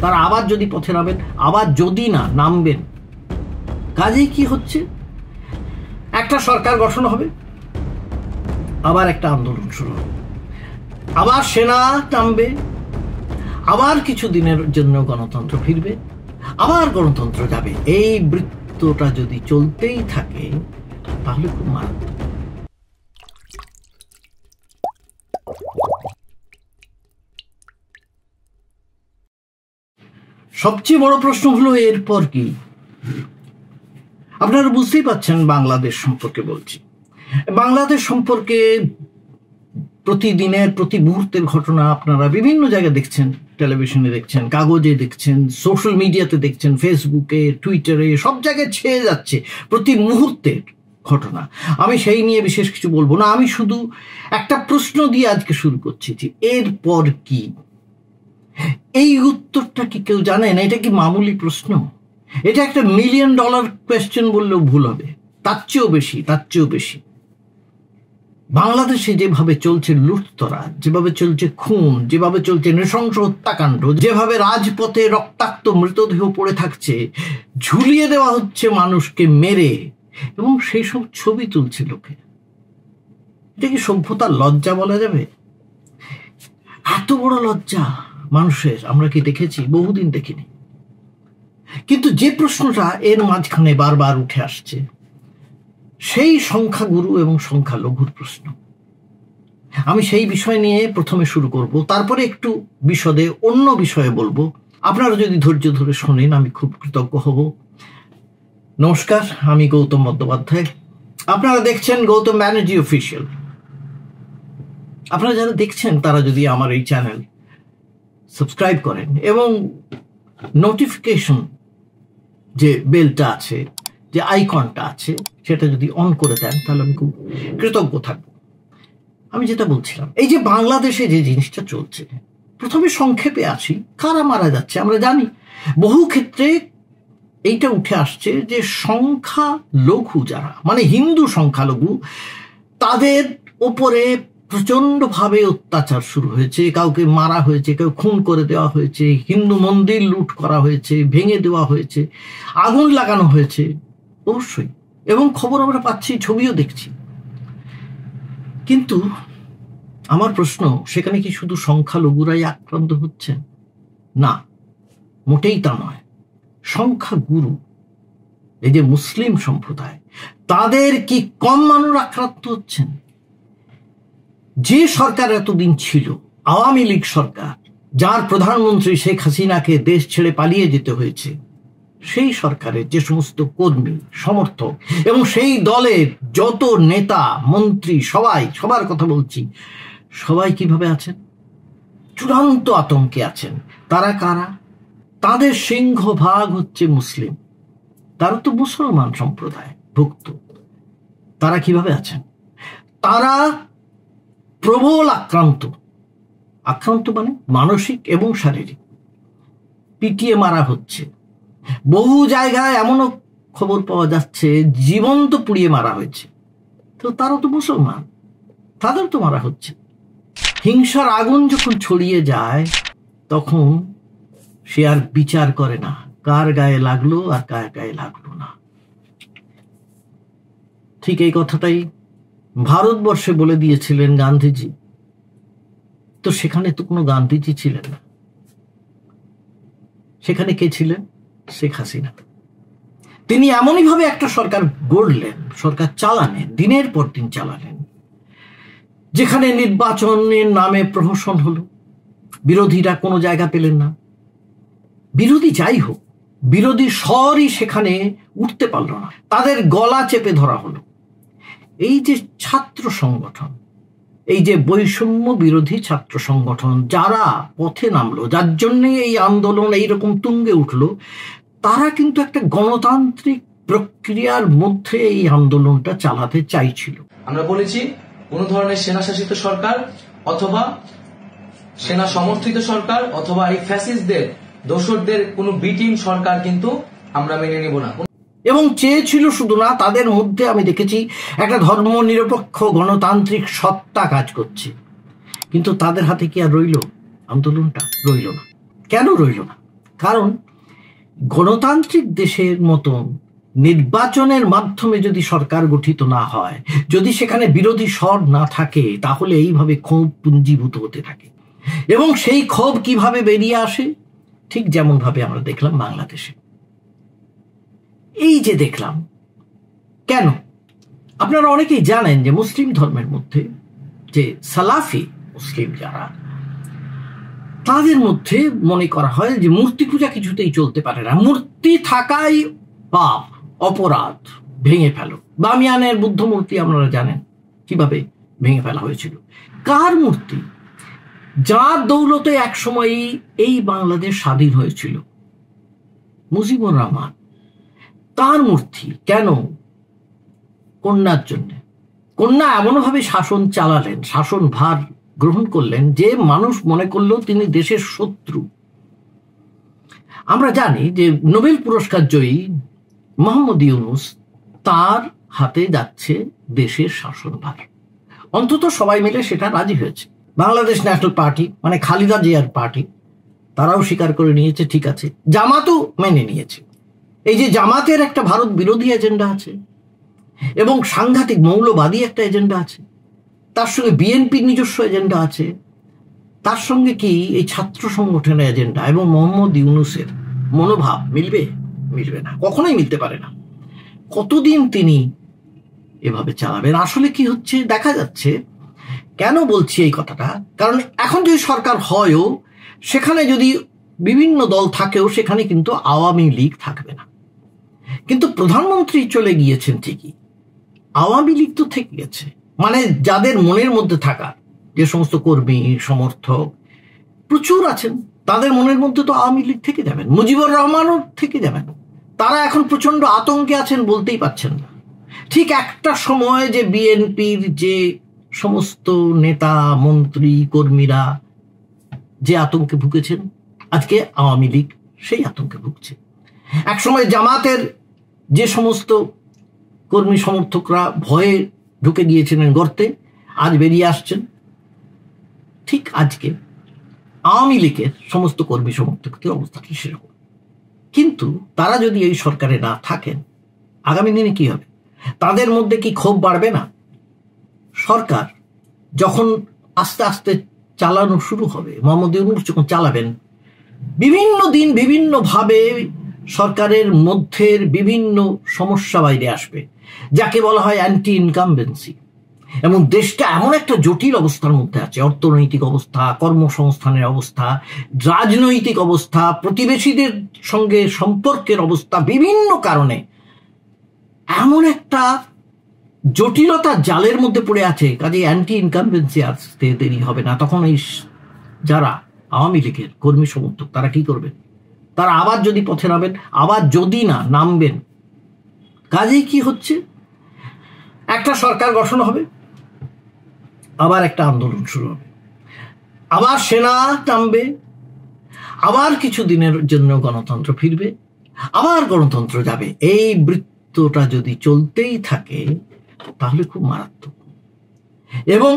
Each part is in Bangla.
তারা আবার যদি পথে নামেন, আবার যদি না নামবেন, কাজেই কি হচ্ছে, একটা সরকার গঠন হবে, আবার একটা আন্দোলন শুরু হবে, আবার সেনা নামবে, আবার কিছু দিনের জন্য গণতন্ত্র ফিরবে, আবার গণতন্ত্র যাবে। এই বৃত্তটা যদি চলতেই থাকে তাহলে খুব মারাত্মক। সবচেয়ে বড় প্রশ্ন হলো এরপর কি। আপনারা বুঝতেই পাচ্ছেন বাংলাদেশ সম্পর্কে বলছি। বাংলাদেশ সম্পর্কে প্রতিদিনের প্রতি মুহূর্তের ঘটনা আপনারা বিভিন্ন জায়গায় দেখছেন, টেলিভিশনে দেখছেন, কাগজে দেখছেন, সোশ্যাল মিডিয়াতে দেখছেন, ফেসবুকে, টুইটারে, সব জায়গায় ছেয়ে যাচ্ছে প্রতি মুহূর্তের ঘটনা। আমি সেই নিয়ে বিশেষ কিছু বলবো না, আমি শুধু একটা প্রশ্ন দিয়ে আজকে শুরু করছি যে এরপর কি। এই উত্তরটা কি কেউ জানেন? এটা কি মামুলি প্রশ্ন? এটা একটা $1 মিলিয়ন কোয়েশ্চেন বললেও ভুল হবে, তার চেয়েও বেশি, তার চেয়েও বেশি। বাংলাদেশে যেভাবে চলছে লুটতরাজ, যেভাবে চলছে খুন, যেভাবে চলছে নৃশংস হত্যাকাণ্ড, যেভাবে রাজপথে রক্তাক্ত মৃতদেহ পড়ে থাকছে, ঝুলিয়ে দেওয়া হচ্ছে মানুষকে মেরে, এবং সেই সব ছবি তুলছে লোকে, এটা কি সভ্যতার লজ্জা বলা যাবে? এত বড় লজ্জা মানুষের আমরা কি দেখেছি? বহুদিন দেখিনি। কিন্তু যে প্রশ্নটা এর মাঝখানে বারবার উঠে আসছে, সেই সংখ্যাগুরু এবং সংখ্যালঘুর প্রশ্ন। আমি সেই বিষয় নিয়ে প্রথমে শুরু করব, তারপরে একটু বিশদে অন্য বিষয়ে বলবো। আপনারা যদি ধৈর্য ধরে শোনেন আমি খুব কৃতজ্ঞ হব। নমস্কার, আমি গৌতম বন্দ্যোপাধ্যায়। আপনারা দেখছেন গৌতম ব্যানার্জি অফিসিয়াল। আপনারা যারা দেখছেন তারা যদি আমার এই চ্যানেল সাবস্ক্রাইব করেন এবং নোটিফিকেশন যে বেলটা আছে, যে আইকনটা আছে, সেটা যদি অন করে দেন তাহলে আমি খুব কৃতজ্ঞ থাকবো। আমি যেটা বলছিলাম, এই যে বাংলাদেশে যে জিনিসটা চলছে, প্রথমে সংক্ষেপে আসি। কারা মারা যাচ্ছে আমরা জানি। বহু ক্ষেত্রে এইটা উঠে আসছে যে সংখ্যালঘু যারা, মানে হিন্দু সংখ্যালঘু, তাদের ওপরে প্রচন্ডভাবে অত্যাচার শুরু হয়েছে। কাউকে মারা হয়েছে, কেউ খুন করে দেওয়া হয়েছে, হিন্দু মন্দির লুট করা হয়েছে, ভেঙে দেওয়া হয়েছে, আগুন লাগানো হয়েছে, অবশ্যই। এবং খবর আমরা পাচ্ছি, ছবিও দেখছি। কিন্তু আমার প্রশ্ন, সেখানে কি শুধু সংখ্যালঘুরাই আক্রান্ত হচ্ছেন? না, মোটেই তা নয়। সংখ্যাগুরু, এই যে মুসলিম সম্প্রদায়, তাদের কি কম মানুষ আক্রান্ত হচ্ছেন? যে সরকার এতদিন ছিল, আওয়ামী লীগ সরকার, যার প্রধানমন্ত্রী শেখ হাসিনাকে দেশ ছেড়ে পালিয়ে যেতে হয়েছে, সেই সরকারের যে সমস্ত কর্মী, সমর্থক এবং সেই দলের যত নেতা, মন্ত্রী, সবার কথা বলছি, সবাই কিভাবে আছেন? চূড়ান্ত আতঙ্কে আছেন। তারা কারা? তাদের সিংহভাগ হচ্ছে মুসলিম, তারা তো মুসলমান সম্প্রদায় ভুক্ত। তারা কিভাবে আছেন? তারা প্রবল আক্রান্ত মানে মানসিক এবং শারীরিক। পিটিয়ে মারা হচ্ছে। বহু জায়গায় এমনও খবর পাওয়া যাচ্ছে জীবন্ত পুড়িয়ে মারা হয়েছে। তো তারা তো মুসলমান, তাদের তো মারা হচ্ছে। হিংসার আগুন যখন ছড়িয়ে যায় তখন সে আর বিচার করে না কার গায়ে লাগলো আর কার গায়ে লাগলো না। ঠিক এই কথাটাই ভারতবর্ষে বলে দিয়েছিলেন গান্ধীজি। তো সেখানে তো কোনো গান্ধীজি ছিলেন না, সেখানে কে ছিলেন? শেখ হাসিনা। তিনি এমনই ভাবে একটা সরকার গড়লেন, সরকার চালালেন, দিনের পর দিন চালালেন, যেখানে নির্বাচনের নামে প্রহসন হলো, বিরোধীরা কোনো জায়গা পেলেন না। বিরোধী যাই হোক, বিরোধী স্বরই সেখানে উঠতে পারল না, তাদের গলা চেপে ধরা হলো। এই যে ছাত্র সংগঠন, এই যে বৈষম্য বিরোধী ছাত্র সংগঠন যারা পথে নামলো, যার জন্য এই আন্দোলন এইরকম তুঙ্গে উঠলো, তারা কিন্তু একটা গণতান্ত্রিক প্রক্রিয়ার মধ্যে এই আন্দোলনটা চালাতে চাইছিল। আমরা বলেছি কোন ধরনের সেনা শাসিত সরকার অথবা সেনা সমর্থিত সরকার অথবা এই ফ্যাসিস্টদের, দোসরদের কোন বিটিং সরকার কিন্তু আমরা মেনে নিব না। এবং চেয়েছিল শুধু না, তাদের মধ্যে আমি দেখেছি একটা ধর্মনিরপেক্ষ গণতান্ত্রিক সত্তা কাজ করছে। কিন্তু তাদের হাতে কি আর রইল আন্দোলনটা? রইল না। কেন রইল না? কারণ গণতান্ত্রিক দেশের মতন নির্বাচনের মাধ্যমে যদি সরকার গঠিত না হয়, যদি সেখানে বিরোধী স্বর না থাকে, তাহলে এইভাবে ক্ষোভ পুঞ্জীভূত হতে থাকে। এবং সেই ক্ষোভ কিভাবে বেরিয়ে আসে? ঠিক যেমন ভাবে আমরা দেখলাম বাংলাদেশে। এই যে দেখলাম, কেন? আপনারা অনেকেই জানেন যে মুসলিম ধর্মের মধ্যে যে সালাফি মুসলিম যারা, তাদের মধ্যে মনে করা হয় যে মূর্তি পূজা কিছুতেই চলতে পারে না, মূর্তি থাকাই পাপ, অপরাধ, ভেঙে ফেলো। বামিয়ানের বুদ্ধ মূর্তি আপনারা জানেন কিভাবে ভেঙে ফেলা হয়েছিল। কার মূর্তি? যার দৌলতে একসময় এই বাংলাদেশ স্বাধীন হয়েছিল, মুজিবুর রহমান, তার মূর্তি। কেন? কন্যার জন্য। কন্যা এমনভাবে শাসন চালালেন, শাসন ভার গ্রহণ করলেন, যে মানুষ মনে করলো তিনি দেশের শত্রু। আমরা জানি যে নোবেল পুরস্কার জয়ী মোহাম্মদ ইউনূস, তার হাতে যাচ্ছে দেশের শাসনভার। অন্তত সবাই মিলে সেটা রাজি হয়েছে। বাংলাদেশ ন্যাশনাল পার্টি, মানে খালেদা জিয়ার পার্টি, তারাও স্বীকার করে নিয়েছে, ঠিক আছে। জামাতও মেনে নিয়েছে। এই যে জামাতের একটা ভারত বিরোধী এজেন্ডা আছে এবং সাংঘাতিক মৌলবাদী একটা এজেন্ডা আছে, তার সঙ্গে বিএনপির নিজস্ব এজেন্ডা আছে, তার সঙ্গে কি এই ছাত্র সংগঠনের এজেন্ডা এবং মোহাম্মদ ইউনূসের মনোভাব মিলবে? মিলবে না, কখনোই মিলতে পারে না। কতদিন তিনি এভাবে চালাবেন? আসলে কি হচ্ছে দেখা যাচ্ছে। কেন বলছি এই কথাটা? কারণ এখন যদি সরকার হয়ও, সেখানে যদি বিভিন্ন দল থাকেও, সেখানে কিন্তু আওয়ামী লীগ থাকবে না। কিন্তু প্রধানমন্ত্রী চলে গিয়েছেন ঠিকই, আওয়ামী লীগ তো থেকে গেছে। মানে যাদের মনের মধ্যে থাকা যে সমস্ত কর্মী সমর্থক প্রচুর আছেন, তাদের মনের মধ্যে তো আওয়ামী লীগ থেকে যাবেন, মুজিবুর রহমানও থেকে যাবেন। তারা এখন প্রচন্ড আতঙ্কে আছেন, বলতেই পারছেন না। ঠিক একটা সময় যে বিএনপির যে সমস্ত নেতা মন্ত্রী কর্মীরা যে আতঙ্কে ভুগেছেন, আজকে আওয়ামী লীগ সেই আতঙ্কে ভুগছে। এক সময় জামাতের যে সমস্ত কর্মী সমর্থকরা ভয়ে ঢুকে গিয়েছিলেন গর্তে, আজ বেরিয়ে আসছেন। ঠিক আজকে আওয়ামী লীগের সমস্ত কর্মী সমর্থকদের অবস্থাটা সেরকম। কিন্তু তারা যদি এই সরকারে না থাকেন, আগামী দিনে কি হবে? তাদের মধ্যে কি ক্ষোভ বাড়বে না? সরকার যখন আস্তে আস্তে চালানো শুরু হবে, মোহাম্মদ ইউনূস যখন চালাবেন, বিভিন্ন দিন বিভিন্নভাবে সরকারের মধ্যের বিভিন্ন সমস্যা বাইরে আসবে, যাকে বলা হয় অ্যান্টি ইনকামবেন্সি। এবং দেশটা এমন একটা জটিল অবস্থার মধ্যে আছে, অর্থনৈতিক অবস্থা, কর্মসংস্থানের অবস্থা, রাজনৈতিক অবস্থা, প্রতিবেশীদের সঙ্গে সম্পর্কের অবস্থা, বিভিন্ন কারণে এমন একটা জটিলতার জালের মধ্যে পড়ে আছে। কাজে অ্যান্টি ইনকামবেন্সি আসতে দেরি হবে না। তখন এই যারা আওয়ামী লীগের কর্মী সমর্থক, তারা কি করবেন? তারা আবার যদি পথে নামেন, আবার যদি না নামবেন, কাজেই কি হচ্ছে, একটা সরকার গঠন হবে, আবার একটা আন্দোলন শুরু হবে, আবার সেনা নামবে, আবার কিছু দিনের জন্য গণতন্ত্র ফিরবে, আবার গণতন্ত্র যাবে। এই বৃত্তটা যদি চলতেই থাকে তাহলে খুব মারাত্মক। এবং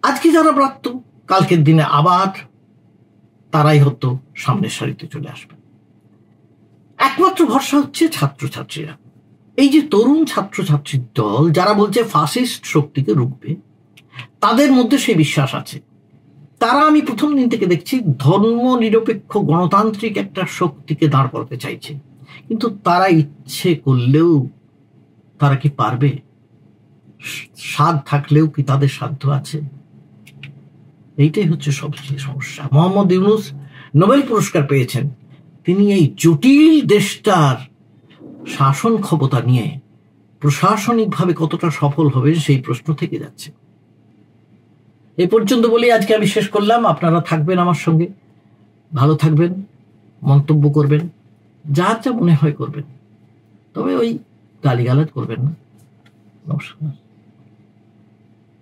আজকে যারা প্রাপ্ত, কালকের দিনে আবার তারাই হয়তো সামনের সারিতে চলে আসবে। একমাত্র ভরসা হচ্ছে ছাত্রছাত্রীরা। এই যে তরুণ ছাত্রছাত্রীর দল যারা বলছে ফাসিস্ট শক্তিকে রুখবে, তাদের মধ্যে সেই বিশ্বাস আছে। তারা, আমি প্রথম দিন থেকে দেখছি, ধর্ম নিরপেক্ষ গণতান্ত্রিক একটা শক্তিকে দাঁড় করাতে চাইছে। কিন্তু তারা ইচ্ছে করলেও তারা কি পারবে? সাধ থাকলেও কি তাদের সাধ্য আছে? এইটাই হচ্ছে সবচেয়ে সমস্যা। মোহাম্মদ ইউনূস নোবেল পুরস্কার পেয়েছেন, তিনি এই জটিল দেশটার শাসন ক্ষমতা নিয়ে প্রশাসনিকভাবে কতটা সফল হবে সেই প্রশ্ন থেকে যাচ্ছে। এই পর্যন্ত বলি আজকে আমি শেষ করলাম। আপনারা থাকবেন আমার সঙ্গে, ভালো থাকবেন, মন্তব্য করবেন, যার যা মনে হয় করবেন, তবে ওই গালিগালাজ করবেন না। নমস্কার।